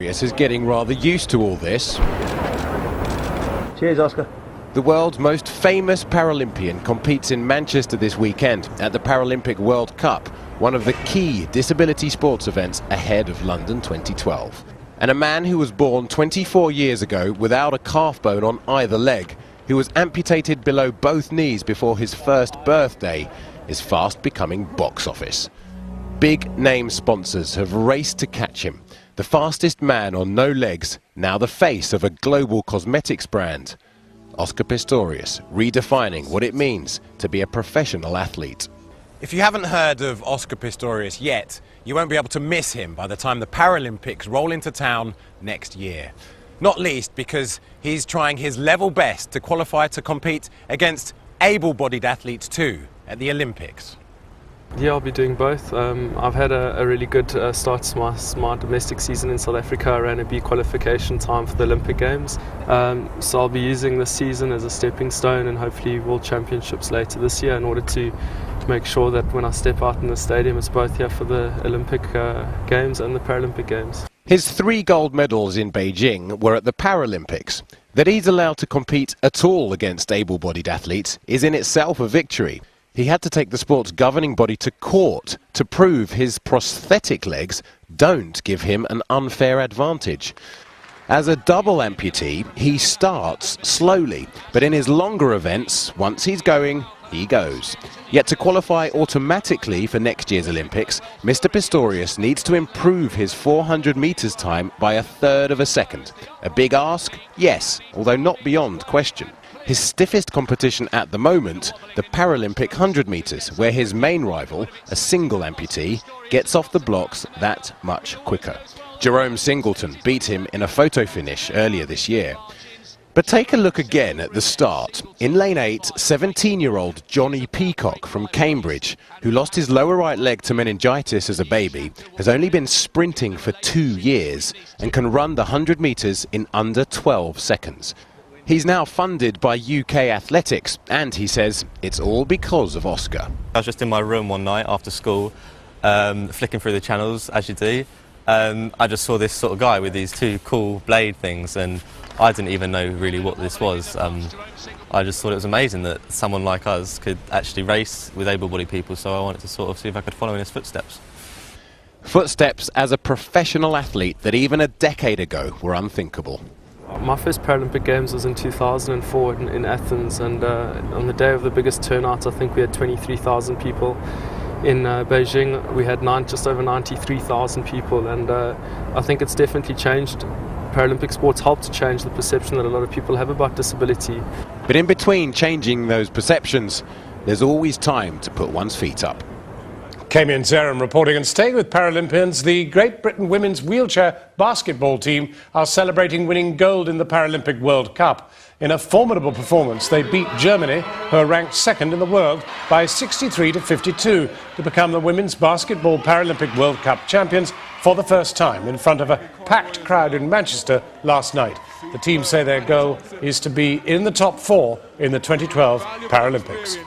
Is getting rather used to all this. Cheers, Oscar. The world's most famous Paralympian competes in Manchester this weekend at the Paralympic World Cup, one of the key disability sports events ahead of London 2012. And a man who was born 24 years ago without a calf bone on either leg, who was amputated below both knees before his first birthday, is fast becoming box office. Big name sponsors have raced to catch him. The fastest man on no legs, now the face of a global cosmetics brand. Oscar Pistorius, redefining what it means to be a professional athlete. If you haven't heard of Oscar Pistorius yet, you won't be able to miss him by the time the Paralympics roll into town next year. Not least because he's trying his level best to qualify to compete against able-bodied athletes too at the Olympics. Yeah, I'll be doing both. I've had a really good start to my domestic season in South Africa. I ran a B qualification time for the Olympic Games. So I'll be using this season as a stepping stone and hopefully World Championships later this year in order to make sure that when I step out in the stadium, it's both here for the Olympic Games and the Paralympic Games. His 3 gold medals in Beijing were at the Paralympics. That he's allowed to compete at all against able-bodied athletes is in itself a victory. He had to take the sport's governing body to court to prove his prosthetic legs don't give him an unfair advantage. As a double amputee, he starts slowly, but in his longer events, once he's going, he goes. Yet to qualify automatically for next year's Olympics, Mr. Pistorius needs to improve his 400 metres time by 1/3 of a second. A big ask? Yes, although not beyond question. His stiffest competition at the moment, the Paralympic 100 metres, where his main rival, a single amputee, gets off the blocks that much quicker. Jerome Singleton beat him in a photo finish earlier this year. But take a look again at the start. In lane 8, 17-year-old Johnny Peacock from Cambridge, who lost his lower right leg to meningitis as a baby, has only been sprinting for 2 years and can run the 100 metres in under 12 seconds. He's now funded by UK Athletics, and he says it's all because of Oscar. I was just in my room one night after school, flicking through the channels, as you do. I just saw this sort of guy with these 2 cool blade things, and I didn't even know really what this was. I just thought it was amazing that someone like us could actually race with able-bodied people, so I wanted to sort of see if I could follow in his footsteps. Footsteps as a professional athlete that even a decade ago were unthinkable. My first Paralympic Games was in 2004 in Athens, and on the day of the biggest turnout, I think we had 23,000 people. In Beijing, we had just over 93,000 people, and I think it's definitely changed. Paralympic sports helped to change the perception that a lot of people have about disability. But in between changing those perceptions, there's always time to put one's feet up. Kamian Zeram reporting, and staying with Paralympians, the Great Britain women's wheelchair basketball team are celebrating winning gold in the Paralympic World Cup. In a formidable performance, they beat Germany, who are ranked 2nd in the world, by 63-52 to become the women's basketball Paralympic World Cup champions for the first time in front of a packed crowd in Manchester last night. The team say their goal is to be in the top 4 in the 2012 Paralympics.